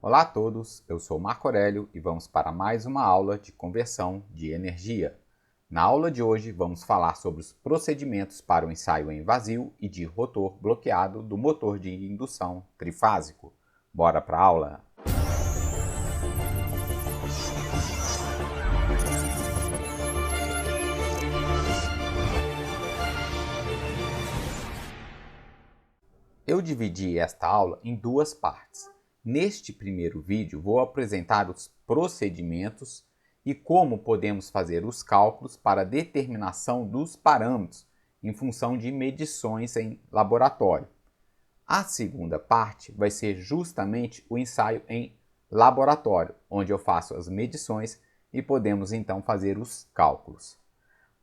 Olá a todos, eu sou Marco Aurélio e vamos para mais uma aula de conversão de energia. Na aula de hoje vamos falar sobre os procedimentos para o ensaio em vazio e de rotor bloqueado do motor de indução trifásico. Bora para a aula? Eu dividi esta aula em duas partes. Neste primeiro vídeo, vou apresentar os procedimentos e como podemos fazer os cálculos para a determinação dos parâmetros em função de medições em laboratório. A segunda parte vai ser justamente o ensaio em laboratório, onde eu faço as medições e podemos então fazer os cálculos.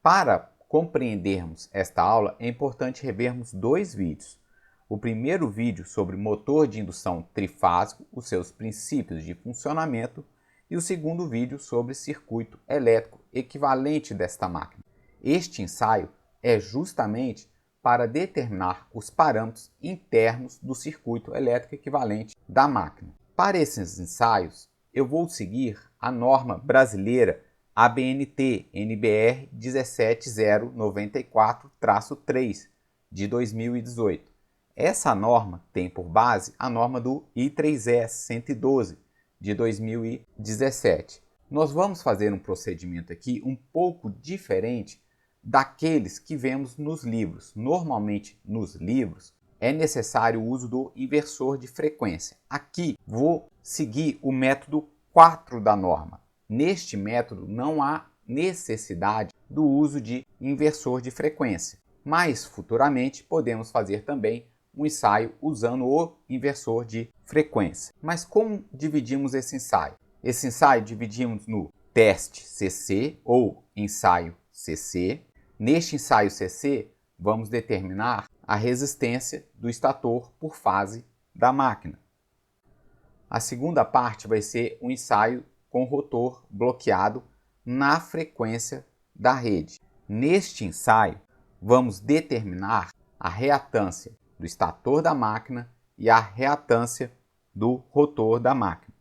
Para compreendermos esta aula, é importante revermos dois vídeos. O primeiro vídeo sobre motor de indução trifásico, os seus princípios de funcionamento, e o segundo vídeo sobre circuito elétrico equivalente desta máquina. Este ensaio é justamente para determinar os parâmetros internos do circuito elétrico equivalente da máquina. Para esses ensaios, eu vou seguir a norma brasileira ABNT NBR 17094-3 de 2018. Essa norma tem por base a norma do I3E 112 de 2017. Nós vamos fazer um procedimento aqui um pouco diferente daqueles que vemos nos livros. Normalmente, nos livros, é necessário o uso do inversor de frequência. Aqui, vou seguir o método 4 da norma. Neste método, não há necessidade do uso de inversor de frequência, mas futuramente podemos fazer também um ensaio usando o inversor de frequência. Mas como dividimos esse ensaio? Esse ensaio dividimos no teste CC ou ensaio CC. Neste ensaio CC, vamos determinar a resistência do estator por fase da máquina. A segunda parte vai ser um ensaio com rotor bloqueado na frequência da rede. Neste ensaio, vamos determinar a reatância do estator da máquina e a reatância do rotor da máquina.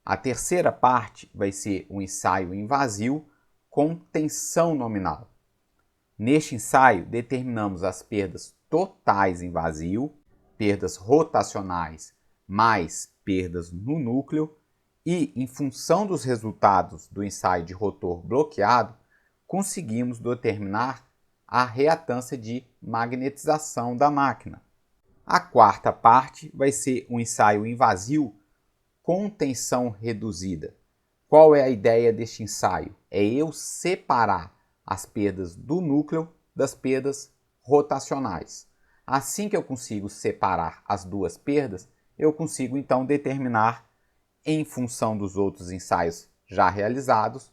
A terceira parte vai ser um ensaio em vazio com tensão nominal. Neste ensaio, determinamos as perdas totais em vazio, perdas rotacionais mais perdas no núcleo e, em função dos resultados do ensaio de rotor bloqueado, conseguimos determinar a reatância de magnetização da máquina. A quarta parte vai ser um ensaio em vazio com tensão reduzida. Qual é a ideia deste ensaio? É eu separar as perdas do núcleo das perdas rotacionais. Assim que eu consigo separar as duas perdas, eu consigo então determinar, em função dos outros ensaios já realizados,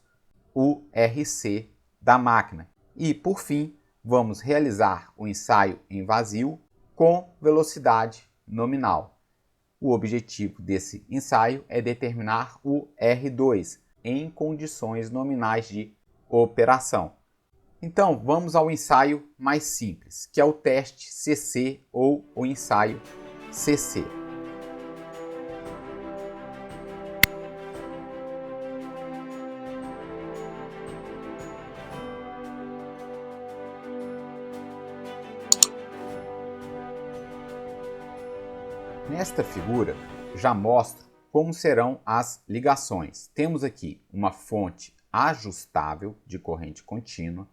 o RC da máquina. E, por fim, vamos realizar o ensaio em vazio com velocidade nominal. O objetivo desse ensaio é determinar o R2 em condições nominais de operação. Então, vamos ao ensaio mais simples, que é o teste CC ou o ensaio CC. Nesta figura, já mostro como serão as ligações. Temos aqui uma fonte ajustável de corrente contínua,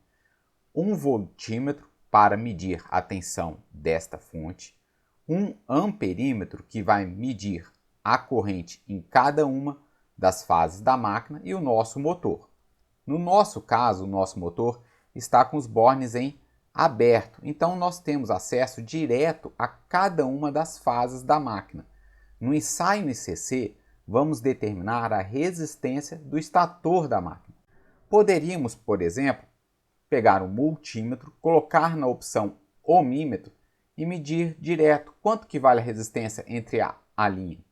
um voltímetro para medir a tensão desta fonte, um amperímetro que vai medir a corrente em cada uma das fases da máquina e o nosso motor. No nosso caso, o nosso motor está com os bornes em aberto, então nós temos acesso direto a cada uma das fases da máquina. No ensaio ICC, vamos determinar a resistência do estator da máquina. Poderíamos, por exemplo, pegar um multímetro, colocar na opção ohmímetro e medir direto quanto que vale a resistência entre A linha,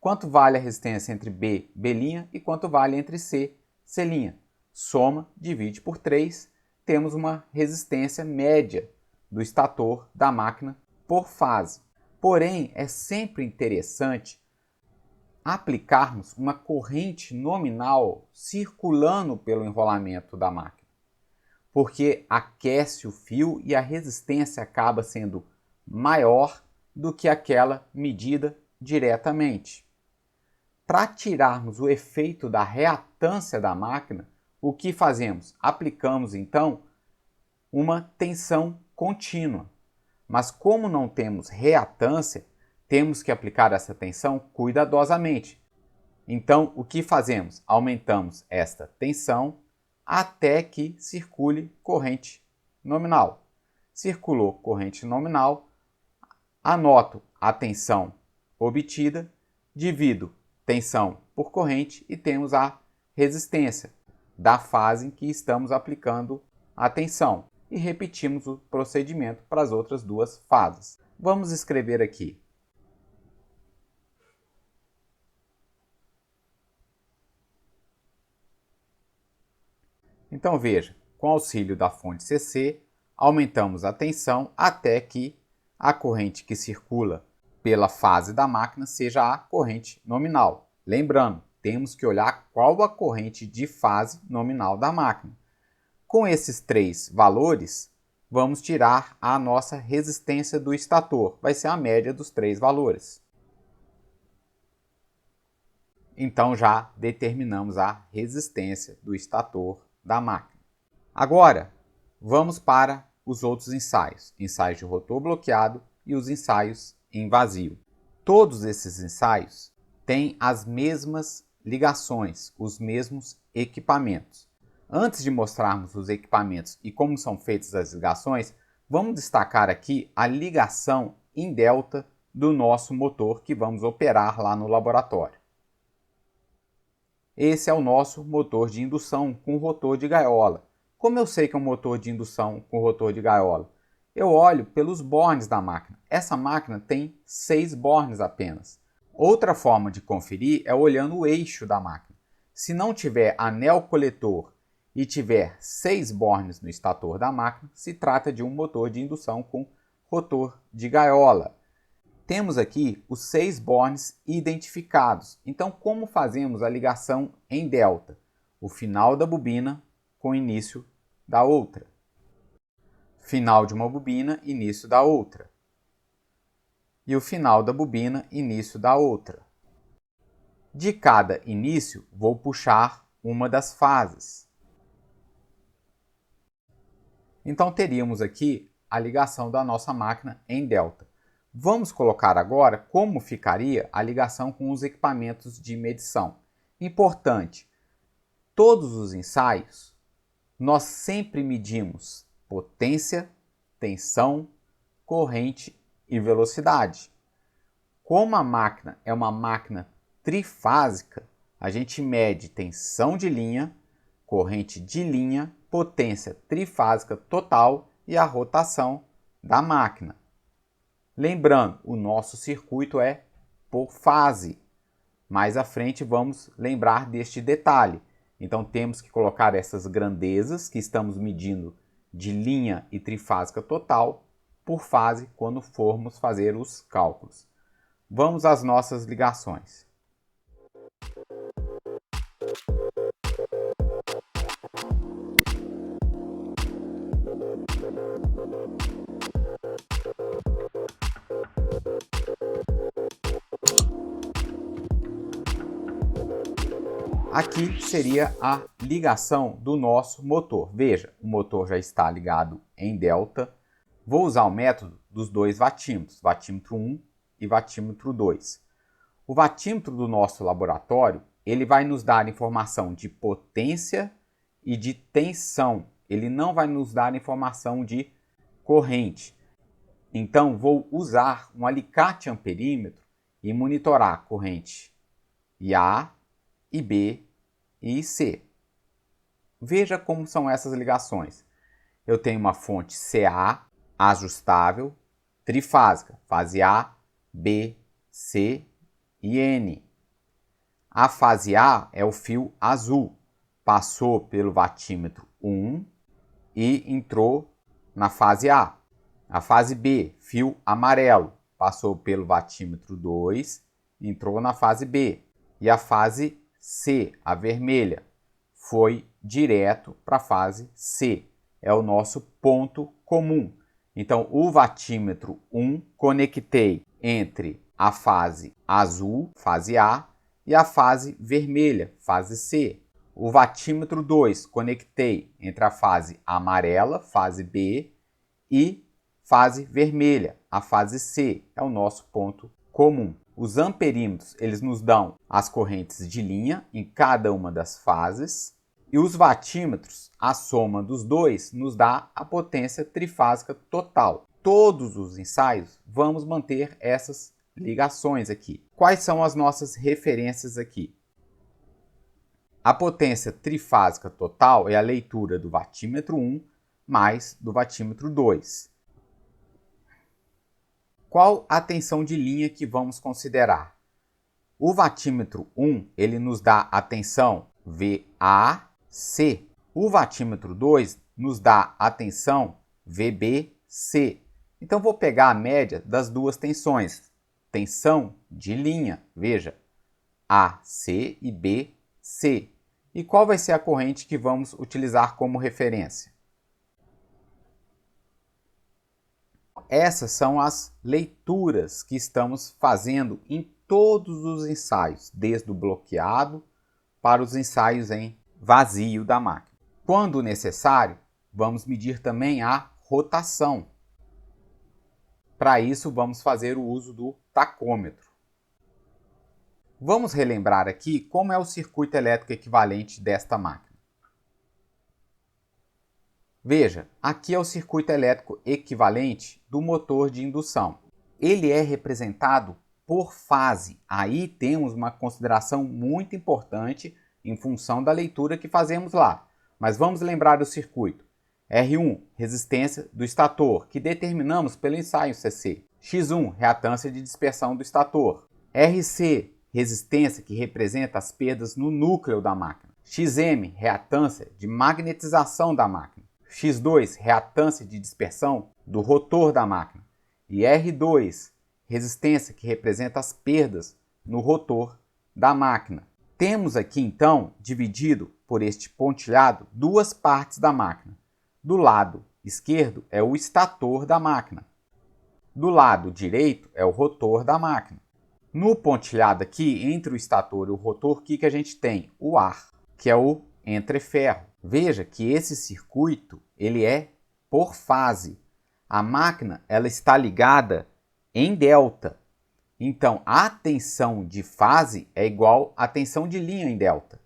quanto vale a resistência entre B, B' e quanto vale entre C, C'. Soma, divide por 3, temos uma resistência média do estator da máquina por fase. Porém, é sempre interessante aplicarmos uma corrente nominal circulando pelo enrolamento da máquina, porque aquece o fio e a resistência acaba sendo maior do que aquela medida diretamente. Para tirarmos o efeito da reatância da máquina, o que fazemos? Aplicamos então uma tensão contínua. Mas como não temos reatância, temos que aplicar essa tensão cuidadosamente. Então, o que fazemos? Aumentamos esta tensão até que circule corrente nominal. Circulou corrente nominal, anoto a tensão obtida, divido tensão por corrente e temos a resistência da fase em que estamos aplicando a tensão. E repetimos o procedimento para as outras duas fases. Vamos escrever aqui. Então veja, com auxílio da fonte CC, aumentamos a tensão até que a corrente que circula pela fase da máquina seja a corrente nominal. Lembrando, temos que olhar qual a corrente de fase nominal da máquina. Com esses três valores, vamos tirar a nossa resistência do estator. Vai ser a média dos três valores. Então já determinamos a resistência do estator da máquina. Agora, vamos para os outros ensaios. Ensaios de rotor bloqueado e os ensaios em vazio. Todos esses ensaios têm as mesmas ligações, os mesmos equipamentos. Antes de mostrarmos os equipamentos e como são feitas as ligações, vamos destacar aqui a ligação em delta do nosso motor que vamos operar lá no laboratório. Esse é o nosso motor de indução com rotor de gaiola. Como eu sei que é um motor de indução com rotor de gaiola? Eu olho pelos bornes da máquina. Essa máquina tem 6 bornes apenas. Outra forma de conferir é olhando o eixo da máquina. Se não tiver anel coletor e tiver 6 bornes no estator da máquina, se trata de um motor de indução com rotor de gaiola. Temos aqui os 6 bornes identificados. Então, como fazemos a ligação em delta? O final da bobina com o início da outra. Final de uma bobina, início da outra. E o final da bobina, início da outra. De cada início, vou puxar uma das fases. Então, teríamos aqui a ligação da nossa máquina em delta. Vamos colocar agora como ficaria a ligação com os equipamentos de medição. Importante, todos os ensaios, nós sempre medimos potência, tensão, corrente e velocidade. Como a máquina é uma máquina trifásica, a gente mede tensão de linha, corrente de linha, potência trifásica total e a rotação da máquina. Lembrando, o nosso circuito é por fase. Mais à frente vamos lembrar deste detalhe. Então temos que colocar essas grandezas que estamos medindo de linha e trifásica total por fase quando formos fazer os cálculos. Vamos às nossas ligações. Aqui seria a ligação do nosso motor. Veja, o motor já está ligado em delta. Vou usar o método dos 2 vatímetros, vatímetro 1 e vatímetro 2. O vatímetro do nosso laboratório, ele vai nos dar informação de potência e de tensão. Ele não vai nos dar informação de corrente. Então, vou usar um alicate amperímetro e monitorar a corrente A, e B e C. Veja como são essas ligações. Eu tenho uma fonte CA ajustável, trifásica, fase A, B, C e N. A fase A é o fio azul, passou pelo vatímetro 1 e entrou na fase A. A fase B, fio amarelo, passou pelo vatímetro 2 e entrou na fase B. E a fase C, a vermelha, foi direto para a fase C. É o nosso ponto comum. Então, o vatímetro 1, conectei entre a fase azul, fase A, e a fase vermelha, fase C. O vatímetro 2, conectei entre a fase amarela, fase B, e fase vermelha, a fase C. É o nosso ponto comum. Os amperímetros, eles nos dão as correntes de linha em cada uma das fases. E os vatímetros, a soma dos dois, nos dá a potência trifásica total. Todos os ensaios vamos manter essas ligações aqui. Quais são as nossas referências aqui? A potência trifásica total é a leitura do vatímetro 1 mais do vatímetro 2. Qual a tensão de linha que vamos considerar? O vatímetro 1, ele nos dá a tensão VAC. O vatímetro 2 nos dá a tensão VBC. Então, vou pegar a média das duas tensões. Tensão de linha, veja, AC e BC. E qual vai ser a corrente que vamos utilizar como referência? Essas são as leituras que estamos fazendo em todos os ensaios, desde o bloqueado para os ensaios em vazio da máquina. Quando necessário, vamos medir também a rotação. Para isso, vamos fazer o uso do tacômetro. Vamos relembrar aqui como é o circuito elétrico equivalente desta máquina. Veja, aqui é o circuito elétrico equivalente do motor de indução. Ele é representado por fase. Aí temos uma consideração muito importante em função da leitura que fazemos lá. Mas vamos lembrar do circuito. R1, resistência do estator, que determinamos pelo ensaio CC. X1, reatância de dispersão do estator. RC, resistência que representa as perdas no núcleo da máquina. XM, reatância de magnetização da máquina. X2, reatância de dispersão do rotor da máquina. E R2, resistência que representa as perdas no rotor da máquina. Temos aqui, então, dividido por este pontilhado, duas partes da máquina. Do lado esquerdo é o estator da máquina. Do lado direito é o rotor da máquina. No pontilhado aqui, entre o estator e o rotor, o que a gente tem? O ar, que é o entreferro. Veja que esse circuito ele é por fase. A máquina ela está ligada em delta. Então, a tensão de fase é igual à tensão de linha em delta.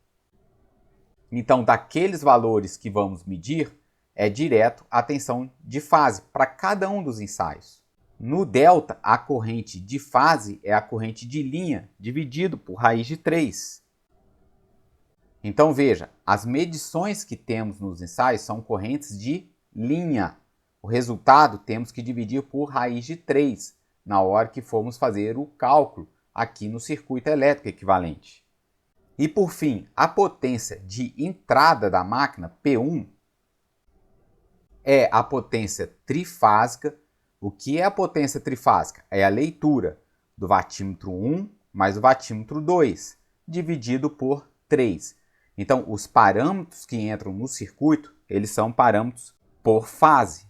Então, daqueles valores que vamos medir, é direto a tensão de fase para cada um dos ensaios. No delta, a corrente de fase é a corrente de linha dividido por raiz de 3. Então, veja, as medições que temos nos ensaios são correntes de linha. O resultado temos que dividir por raiz de 3 na hora que formos fazer o cálculo aqui no circuito elétrico equivalente. E, por fim, a potência de entrada da máquina, P1, é a potência trifásica. O que é a potência trifásica? É a leitura do vatímetro 1 mais o vatímetro 2, dividido por 3. Então, os parâmetros que entram no circuito, eles são parâmetros por fase.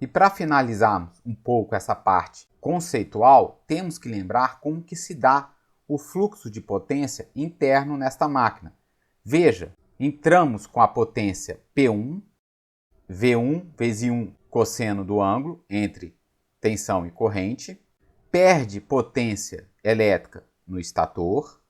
E para finalizarmos um pouco essa parte conceitual, temos que lembrar como que se dá o fluxo de potência interno nesta máquina. Veja, entramos com a potência P1, V1 vezes I cosseno do ângulo entre tensão e corrente, perde potência elétrica no estator,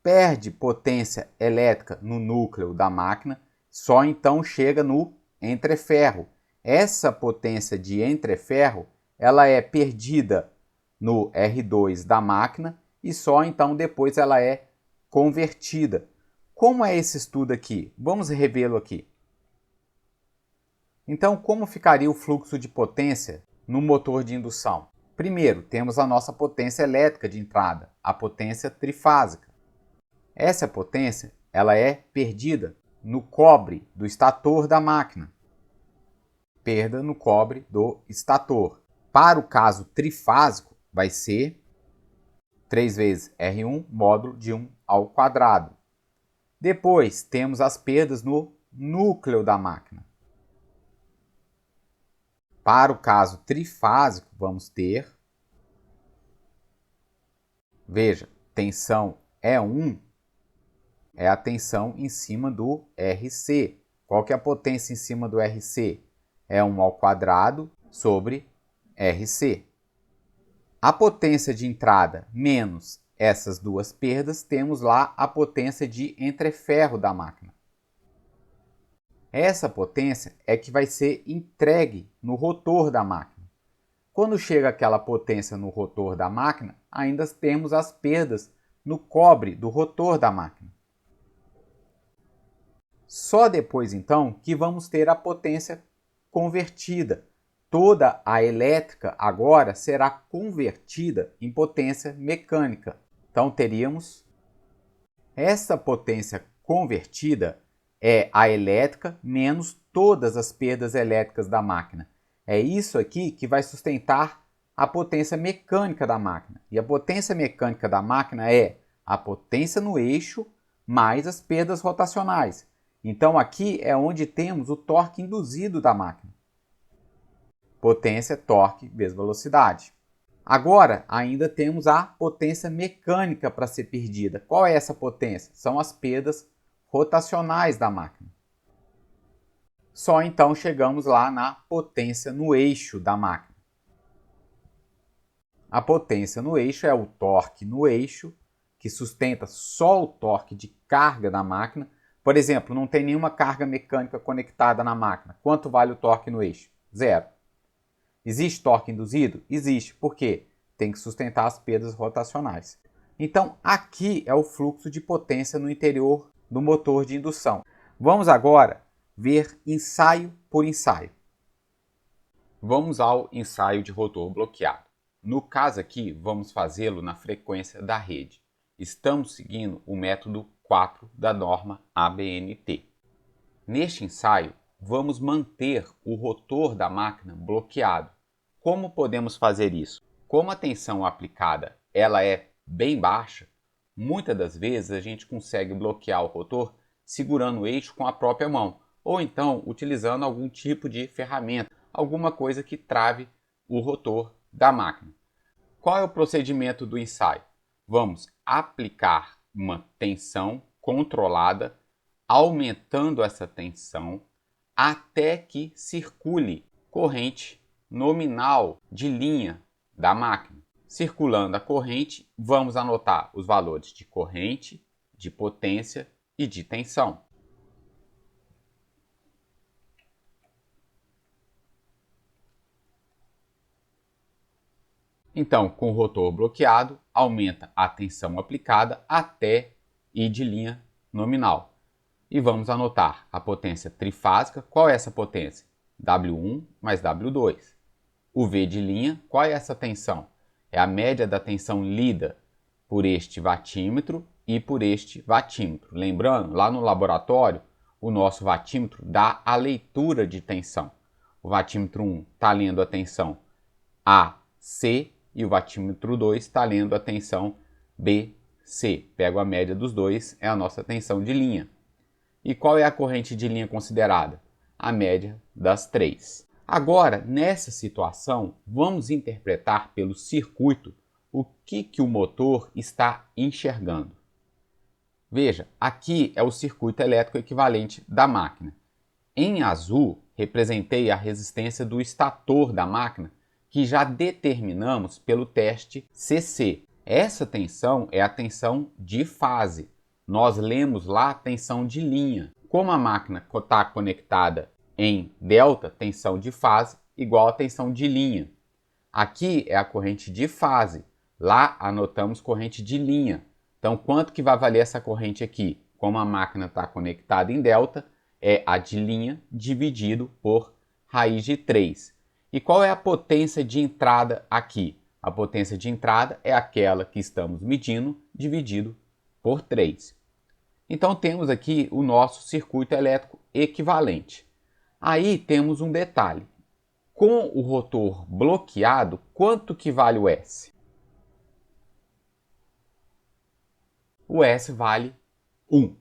perde potência elétrica no núcleo da máquina, só então chega no entreferro. Essa potência de entreferro, ela é perdida no R2 da máquina e só então depois ela é convertida. Como é esse estudo aqui? Vamos revê-lo aqui. Então, como ficaria o fluxo de potência no motor de indução? Primeiro, temos a nossa potência elétrica de entrada, a potência trifásica. Essa potência ela é perdida no cobre do estator da máquina. Perda no cobre do estator. Para o caso trifásico, vai ser 3 vezes R1 módulo de 1 ao quadrado. Depois, temos as perdas no núcleo da máquina. Para o caso trifásico, vamos ter, veja, tensão E1 é a tensão em cima do RC. Qual que é a potência em cima do RC? E1 ao quadrado sobre RC. A potência de entrada menos essas duas perdas, temos lá a potência de entreferro da máquina. Essa potência é que vai ser entregue no rotor da máquina. Quando chega aquela potência no rotor da máquina, ainda temos as perdas no cobre do rotor da máquina. Só depois, então, que vamos ter a potência convertida. Toda a elétrica agora será convertida em potência mecânica. Então, teríamos essa potência convertida é a elétrica menos todas as perdas elétricas da máquina. É isso aqui que vai sustentar a potência mecânica da máquina. E a potência mecânica da máquina é a potência no eixo mais as perdas rotacionais. Então aqui é onde temos o torque induzido da máquina. Potência, torque vezes velocidade. Agora, ainda temos a potência mecânica para ser perdida. Qual é essa potência? São as perdas rotacionais da máquina. Só então chegamos lá na potência no eixo da máquina. A potência no eixo é o torque no eixo, que sustenta só o torque de carga da máquina. Por exemplo, não tem nenhuma carga mecânica conectada na máquina. Quanto vale o torque no eixo? 0. Existe torque induzido? Existe. Por quê? Tem que sustentar as perdas rotacionais. Então, aqui é o fluxo de potência no interior do motor de indução. Vamos agora ver ensaio por ensaio. Vamos ao ensaio de rotor bloqueado. No caso aqui, vamos fazê-lo na frequência da rede. Estamos seguindo o método 4 da norma ABNT. Neste ensaio, vamos manter o rotor da máquina bloqueado. Como podemos fazer isso? Como a tensão aplicada ela é bem baixa, muitas das vezes a gente consegue bloquear o rotor segurando o eixo com a própria mão, ou então utilizando algum tipo de ferramenta, alguma coisa que trave o rotor da máquina. Qual é o procedimento do ensaio? Vamos aplicar uma tensão controlada, aumentando essa tensão até que circule corrente nominal de linha da máquina. Circulando a corrente, vamos anotar os valores de corrente, de potência e de tensão. Então, com o rotor bloqueado, aumenta a tensão aplicada até ir de linha nominal. E vamos anotar a potência trifásica. Qual é essa potência? W1 mais W2. O V de linha, qual é essa tensão? É a média da tensão lida por este vatímetro e por este vatímetro. Lembrando, lá no laboratório, o nosso vatímetro dá a leitura de tensão. O vatímetro 1 está lendo a tensão AC e o vatímetro 2 está lendo a tensão BC. Pego a média dos dois, é a nossa tensão de linha. E qual é a corrente de linha considerada? A média das três. Agora, nessa situação, vamos interpretar pelo circuito o que o motor está enxergando. Veja, aqui é o circuito elétrico equivalente da máquina. Em azul, representei a resistência do estator da máquina, que já determinamos pelo teste CC. Essa tensão é a tensão de fase. Nós lemos lá a tensão de linha. Como a máquina está conectada em delta, tensão de fase igual a tensão de linha. Aqui é a corrente de fase. Lá anotamos corrente de linha. Então, quanto que vai valer essa corrente aqui? Como a máquina está conectada em delta, é a de linha dividido por raiz de 3. E qual é a potência de entrada aqui? A potência de entrada é aquela que estamos medindo dividido por 3. Então, temos aqui o nosso circuito elétrico equivalente. Aí temos um detalhe. Com o rotor bloqueado, quanto que vale o S? o S vale 1.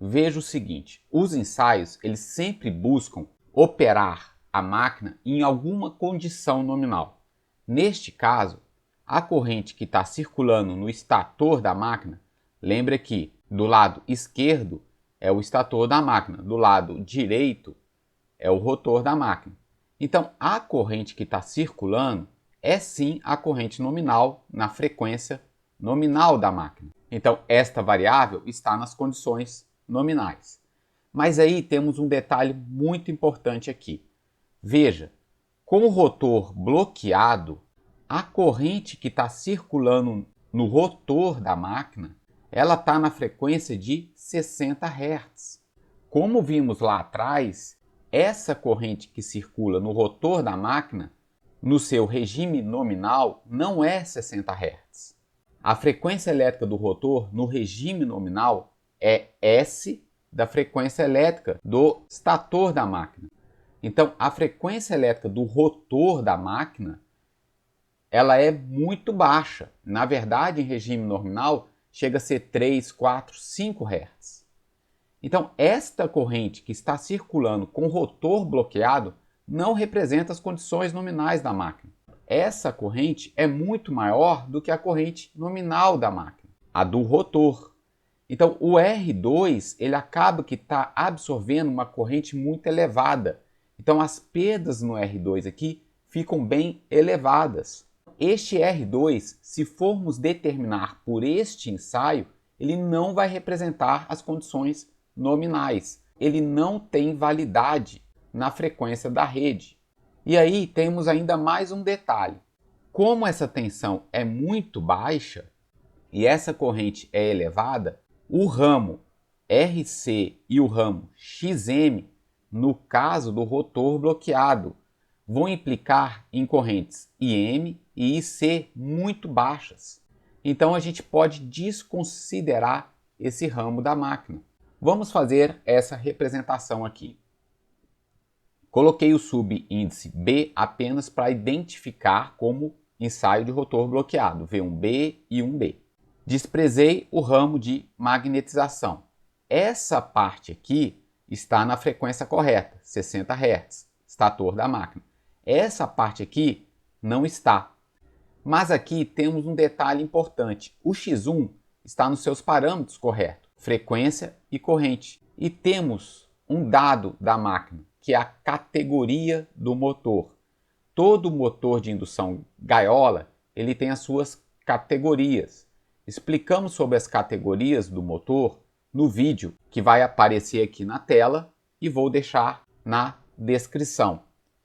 Veja o seguinte, os ensaios eles sempre buscam operar a máquina em alguma condição nominal. Neste caso, a corrente que está circulando no estator da máquina, lembra que do lado esquerdo é o estator da máquina, do lado direito é o rotor da máquina. Então, a corrente que está circulando é sim a corrente nominal na frequência nominal da máquina. Então, esta variável está nas condições nominais. Mas aí temos um detalhe muito importante aqui. Veja, com o rotor bloqueado, a corrente que está circulando no rotor da máquina, ela está na frequência de 60 Hz. Como vimos lá atrás, essa corrente que circula no rotor da máquina, no seu regime nominal, não é 60 Hz. A frequência elétrica do rotor no regime nominal é S da frequência elétrica do estator da máquina. Então, a frequência elétrica do rotor da máquina, ela é muito baixa. Na verdade, em regime nominal, chega a ser 3, 4, 5 Hz. Então, esta corrente que está circulando com o rotor bloqueado não representa as condições nominais da máquina. Essa corrente é muito maior do que a corrente nominal da máquina, a do rotor. Então, o R2 ele acaba que está absorvendo uma corrente muito elevada. Então, as perdas no R2 aqui ficam bem elevadas. Este R2, se formos determinar por este ensaio, ele não vai representar as condições nominais. Ele não tem validade na frequência da rede. E aí temos ainda mais um detalhe. Como essa tensão é muito baixa e essa corrente é elevada, o ramo RC e o ramo XM, no caso do rotor bloqueado, vão implicar em correntes IM e IC muito baixas. Então a gente pode desconsiderar esse ramo da máquina. Vamos fazer essa representação aqui. Coloquei o subíndice B apenas para identificar como ensaio de rotor bloqueado, V1B e 1B. Desprezei o ramo de magnetização. Essa parte aqui está na frequência correta, 60 Hz, estator da máquina. Essa parte aqui não está. Mas aqui temos um detalhe importante. O X1 está nos seus parâmetros corretos, frequência e corrente. E temos um dado da máquina, que é a categoria do motor. Todo motor de indução gaiola, ele tem as suas categorias. Explicamos sobre as categorias do motor no vídeo que vai aparecer aqui na tela e vou deixar na descrição.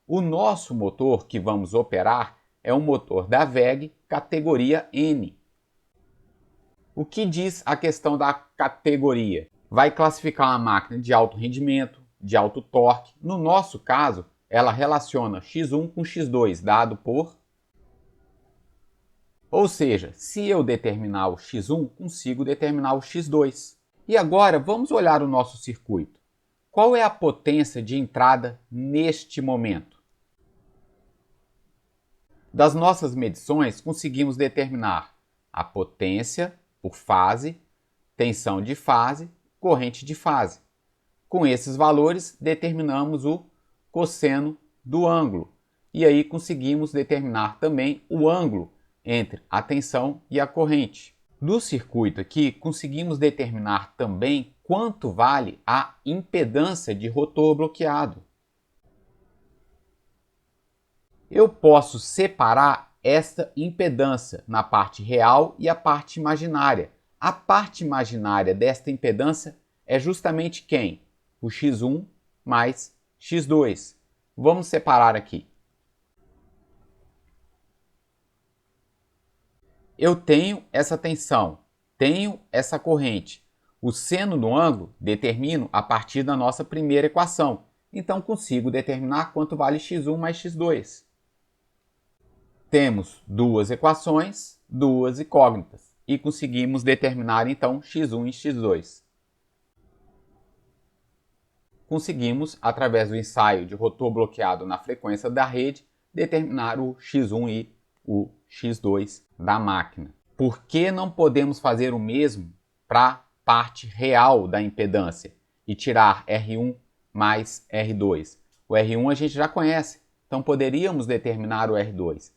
O nosso motor que vamos operar é um motor da WEG categoria N. O que diz a questão da categoria? Vai classificar uma máquina de alto rendimento, de alto torque. No nosso caso, ela relaciona X1 com X2, dado por... Ou seja, se eu determinar o X1, consigo determinar o X2. E agora vamos olhar o nosso circuito. Qual é a potência de entrada neste momento? Das nossas medições, conseguimos determinar a potência por fase, tensão de fase, corrente de fase. Com esses valores, determinamos o cosseno do ângulo. E aí conseguimos determinar também o ângulo entre a tensão e a corrente. Do circuito aqui, conseguimos determinar também quanto vale a impedância de rotor bloqueado. Eu posso separar esta impedância na parte real e a parte imaginária. A parte imaginária desta impedância é justamente quem? O X1 mais X2. Vamos separar aqui. Eu tenho essa tensão, tenho essa corrente. O seno do ângulo determino a partir da nossa primeira equação. Então consigo determinar quanto vale X1 mais X2. Temos duas equações, duas incógnitas. E conseguimos determinar então X1 e X2. Conseguimos, através do ensaio de rotor bloqueado na frequência da rede, determinar o X1 e o X2 da máquina. por que não podemos fazer o mesmo para a parte real da impedância e tirar R1 mais R2? O R1 a gente já conhece, então poderíamos determinar o R2.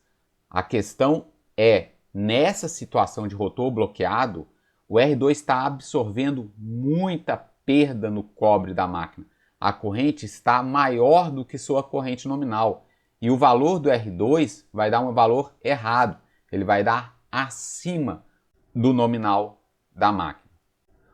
A questão é, nessa situação de rotor bloqueado, o R2 está absorvendo muita perda no cobre da máquina. A corrente está maior do que sua corrente nominal. E o valor do R2 vai dar um valor errado. Ele vai dar acima do nominal da máquina.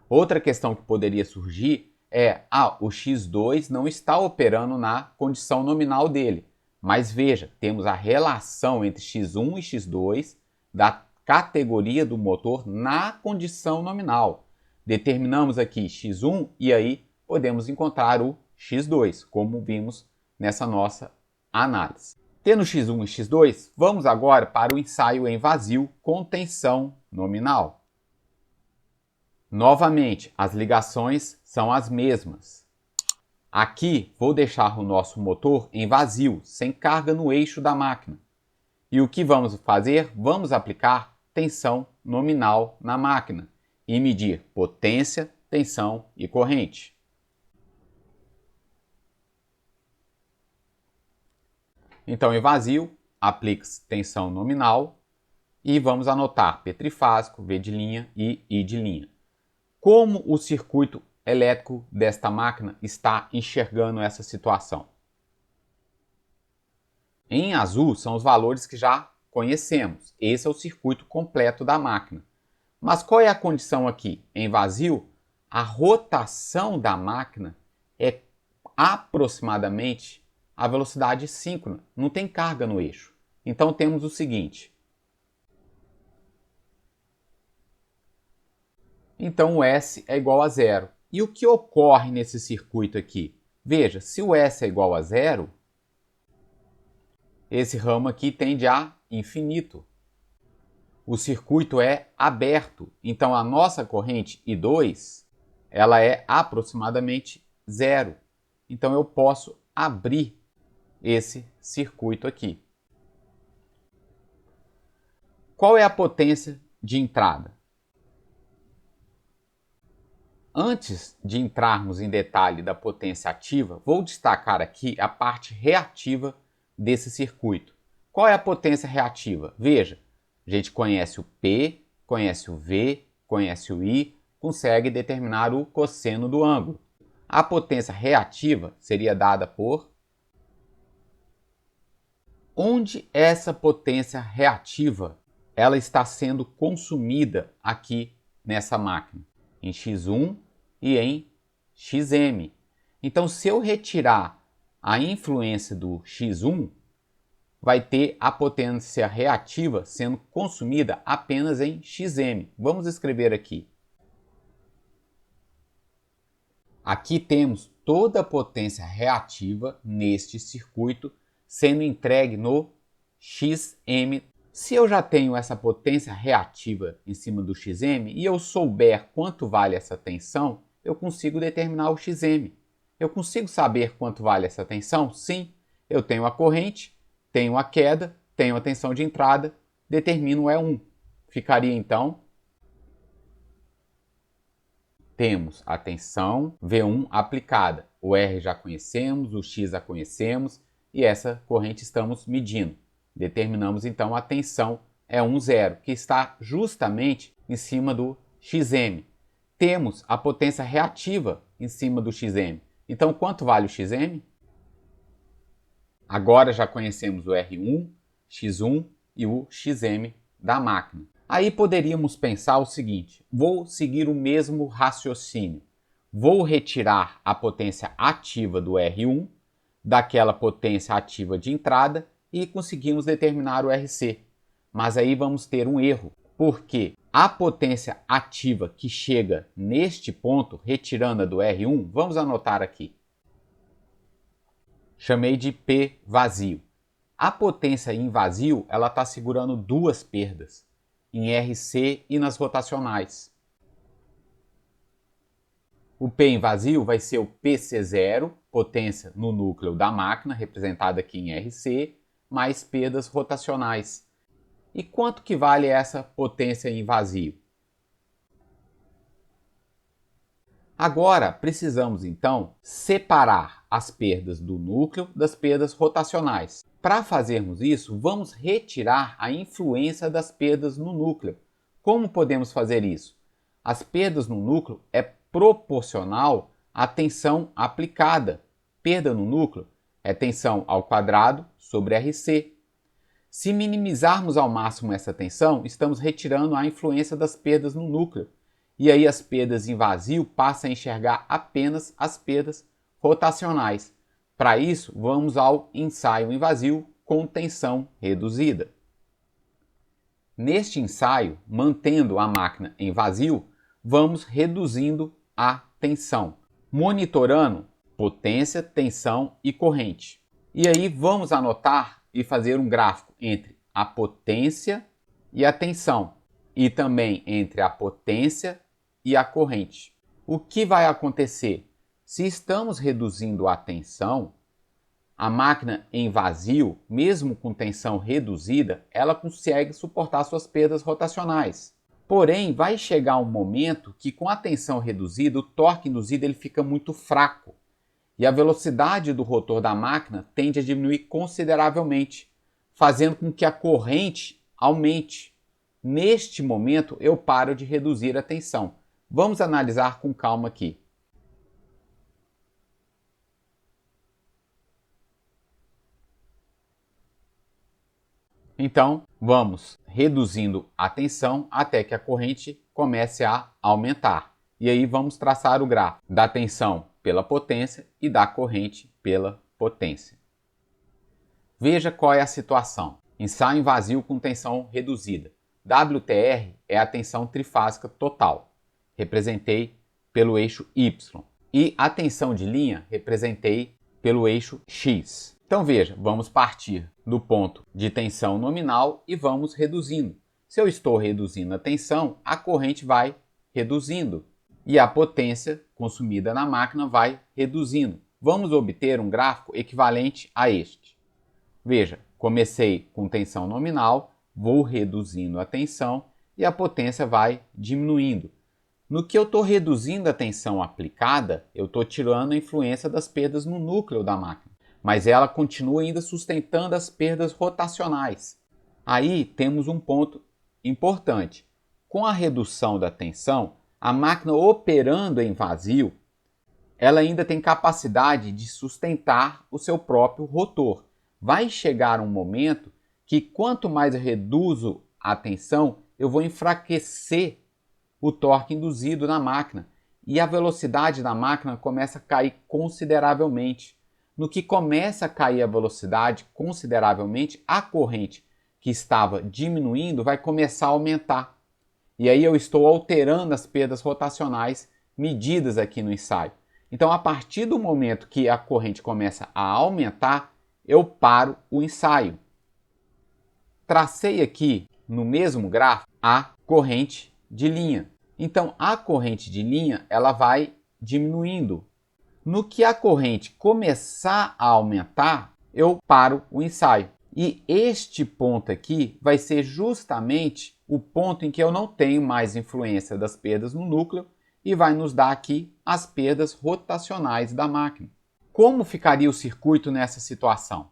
Outra questão que poderia surgir é, o X2 não está operando na condição nominal dele. Mas veja, temos a relação entre X1 e X2 da categoria do motor na condição nominal. Determinamos aqui X1 e aí podemos encontrar o X2, como vimos nessa nossa análise. Tendo X1 e X2, vamos agora para o ensaio em vazio com tensão nominal. Novamente, as ligações são as mesmas. Aqui vou deixar o nosso motor em vazio, sem carga no eixo da máquina. E o que vamos fazer? Vamos aplicar tensão nominal na máquina e medir potência, tensão e corrente. Então, em vazio, aplica-se tensão nominal e vamos anotar P trifásico, V de linha e I de linha. Como o circuito elétrico desta máquina está enxergando essa situação? Em azul são os valores que já conhecemos. Esse é o circuito completo da máquina. Mas qual é a condição aqui? Em vazio, a rotação da máquina é aproximadamente a velocidade síncrona. Não tem carga no eixo. Então temos o seguinte. Então o S é igual a zero. E o que ocorre nesse circuito aqui? Veja, se o S é igual a zero, esse ramo aqui tende a infinito. O circuito é aberto, então a nossa corrente I2 ela é aproximadamente zero. Então eu posso abrir esse circuito aqui. Qual é a potência de entrada? Antes de entrarmos em detalhe da potência ativa, vou destacar aqui a parte reativa desse circuito. Qual é a potência reativa? Veja, a gente conhece o P, conhece o V, conhece o I, consegue determinar o cosseno do ângulo. A potência reativa seria dada por... Onde essa potência reativa ela está sendo consumida aqui nessa máquina? Em X1 e em Xm. Então, se eu retirar a influência do X1, vai ter a potência reativa sendo consumida apenas em Xm. Vamos escrever aqui. Aqui temos toda a potência reativa neste circuito sendo entregue no Xm. Se eu já tenho essa potência reativa em cima do Xm e eu souber quanto vale essa tensão, eu consigo determinar o Xm. Eu consigo saber quanto vale essa tensão? Sim, eu tenho a corrente, tenho a queda, tenho a tensão de entrada, determino o E1. Ficaria então, temos a tensão V1 aplicada. O R já conhecemos, o X já conhecemos e essa corrente estamos medindo. Determinamos então a tensão E1 zero, que está justamente em cima do Xm. Temos a potência reativa em cima do Xm. Então quanto vale o Xm? Agora já conhecemos o R1, X1 e o Xm da máquina. Aí poderíamos pensar o seguinte, vou seguir o mesmo raciocínio. Vou retirar a potência ativa do R1 daquela potência ativa de entrada e conseguimos determinar o RC. Mas aí vamos ter um erro, porque a potência ativa que chega neste ponto, retirando a do R1, vamos anotar aqui. Chamei de P vazio. A potência em vazio ela está segurando duas perdas, em RC e nas rotacionais. O P em vazio vai ser o PC0, potência no núcleo da máquina, representada aqui em RC, mais perdas rotacionais. E quanto que vale essa potência em vazio? Agora, precisamos então separar as perdas do núcleo das perdas rotacionais. Para fazermos isso, vamos retirar a influência das perdas no núcleo. Como podemos fazer isso? As perdas no núcleo é proporcional à tensão aplicada. Perda no núcleo é tensão ao quadrado sobre RC. Se minimizarmos ao máximo essa tensão, estamos retirando a influência das perdas no núcleo. E aí as perdas em vazio passam a enxergar apenas as perdas rotacionais. Para isso, vamos ao ensaio em vazio com tensão reduzida. Neste ensaio, mantendo a máquina em vazio, vamos reduzindo a tensão, monitorando potência, tensão e corrente. E aí vamos anotar e fazer um gráfico entre a potência e a tensão, e também entre a potência e a corrente. O que vai acontecer? Se estamos reduzindo a tensão, a máquina em vazio, mesmo com tensão reduzida, ela consegue suportar suas perdas rotacionais. Porém, vai chegar um momento que com a tensão reduzida, o torque induzido ele fica muito fraco. E a velocidade do rotor da máquina tende a diminuir consideravelmente, fazendo com que a corrente aumente. Neste momento, eu paro de reduzir a tensão. Vamos analisar com calma aqui. Então, vamos reduzindo a tensão até que a corrente comece a aumentar. E aí vamos traçar o gráfico da tensão pela potência e da corrente pela potência. Veja qual é a situação. Ensaio em vazio com tensão reduzida. WTR é a tensão trifásica total. Representei pelo eixo Y. E a tensão de linha representei pelo eixo X. Então veja, vamos partir do ponto de tensão nominal e vamos reduzindo. Se eu estou reduzindo a tensão, a corrente vai reduzindo e a potência consumida na máquina vai reduzindo. Vamos obter um gráfico equivalente a este. Veja, comecei com tensão nominal, vou reduzindo a tensão e a potência vai diminuindo. No que eu estou reduzindo a tensão aplicada, eu estou tirando a influência das perdas no núcleo da máquina, mas ela continua ainda sustentando as perdas rotacionais. Aí temos um ponto importante. Com a redução da tensão, a máquina operando em vazio, ela ainda tem capacidade de sustentar o seu próprio rotor. Vai chegar um momento que quanto mais eu reduzo a tensão, eu vou enfraquecer o torque induzido na máquina e a velocidade da máquina começa a cair consideravelmente. No que começa a cair a velocidade consideravelmente, a corrente que estava diminuindo vai começar a aumentar. E aí eu estou alterando as perdas rotacionais medidas aqui no ensaio. Então, a partir do momento que a corrente começa a aumentar, eu paro o ensaio. Tracei aqui no mesmo gráfico a corrente de linha. Então, a corrente de linha ela vai diminuindo. No que a corrente começar a aumentar, eu paro o ensaio. E este ponto aqui vai ser justamente o ponto em que eu não tenho mais influência das perdas no núcleo e vai nos dar aqui as perdas rotacionais da máquina. Como ficaria o circuito nessa situação?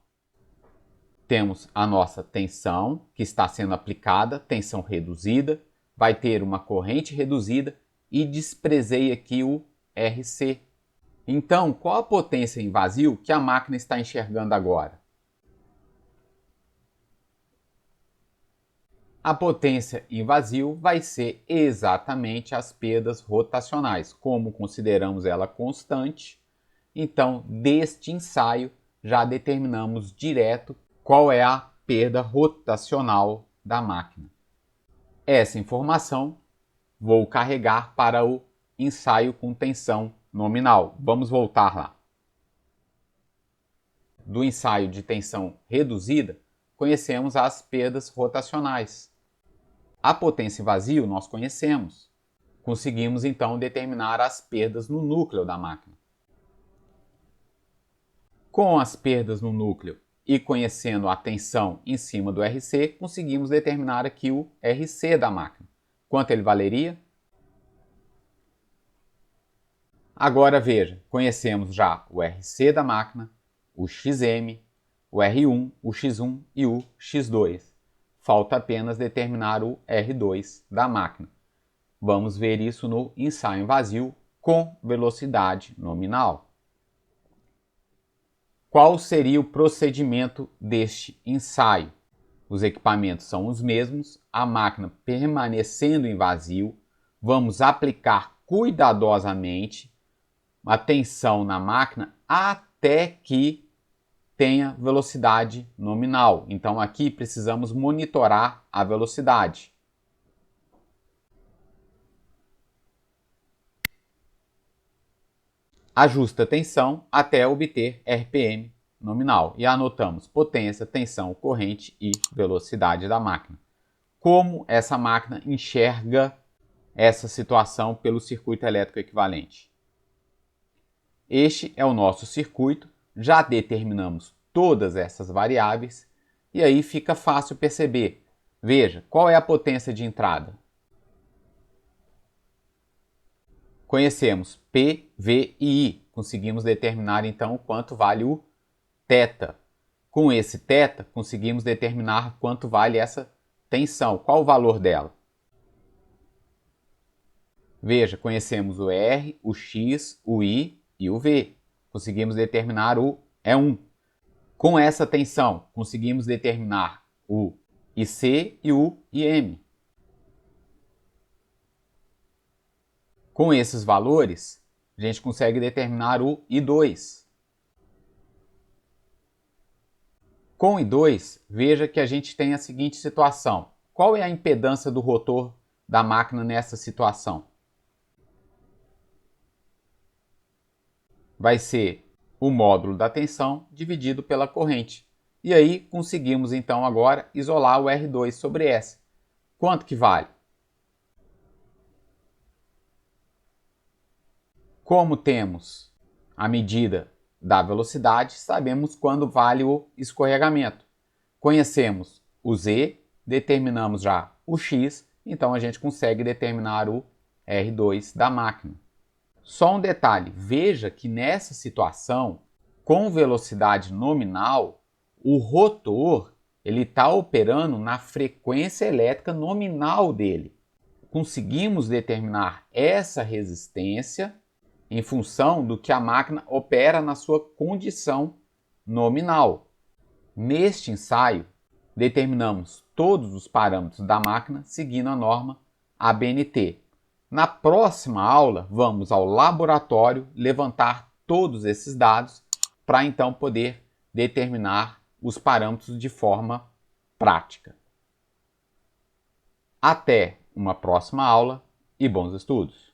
Temos a nossa tensão que está sendo aplicada, tensão reduzida, vai ter uma corrente reduzida e desprezei aqui o RC. Então, qual a potência em vazio que a máquina está enxergando agora? A potência em vazio vai ser exatamente as perdas rotacionais. Como consideramos ela constante, então deste ensaio já determinamos direto qual é a perda rotacional da máquina. Essa informação vou carregar para o ensaio com tensão nominal. Vamos voltar lá. Do ensaio de tensão reduzida, conhecemos as perdas rotacionais. A potência em vazio nós conhecemos. Conseguimos então determinar as perdas no núcleo da máquina. Com as perdas no núcleo e conhecendo a tensão em cima do RC, conseguimos determinar aqui o RC da máquina. Quanto ele valeria? Agora veja, conhecemos já o RC da máquina, o XM, o R1, o X1 e o X2. Falta apenas determinar o R2 da máquina. Vamos ver isso no ensaio vazio com velocidade nominal. Qual seria o procedimento deste ensaio? Os equipamentos são os mesmos, a máquina permanecendo em vazio, vamos aplicar cuidadosamente a tensão na máquina até que tenha velocidade nominal. Então aqui precisamos monitorar a velocidade. Ajusta a tensão até obter RPM nominal e anotamos potência, tensão, corrente e velocidade da máquina. Como essa máquina enxerga essa situação pelo circuito elétrico equivalente? Este é o nosso circuito, já determinamos todas essas variáveis e aí fica fácil perceber. Veja, qual é a potência de entrada? Conhecemos P, V e I. Conseguimos determinar então quanto vale o θ. Com esse θ, conseguimos determinar quanto vale essa tensão. Qual o valor dela? Veja, conhecemos o R, o X, o I e o V. Conseguimos determinar o E1. Com essa tensão, conseguimos determinar o IC e o IM. Com esses valores, a gente consegue determinar o I2. Com o I2, veja que a gente tem a seguinte situação. Qual é a impedância do rotor da máquina nessa situação? Vai ser o módulo da tensão dividido pela corrente. E aí conseguimos então agora isolar o R2 sobre S. Quanto que vale? Como temos a medida da velocidade, sabemos quando vale o escorregamento. Conhecemos o Z, determinamos já o X, então a gente consegue determinar o R2 da máquina. Só um detalhe, veja que nessa situação, com velocidade nominal, o rotor está operando na frequência elétrica nominal dele. Conseguimos determinar essa resistência em função do que a máquina opera na sua condição nominal. Neste ensaio, determinamos todos os parâmetros da máquina seguindo a norma ABNT. Na próxima aula, vamos ao laboratório levantar todos esses dados para então poder determinar os parâmetros de forma prática. Até uma próxima aula e bons estudos!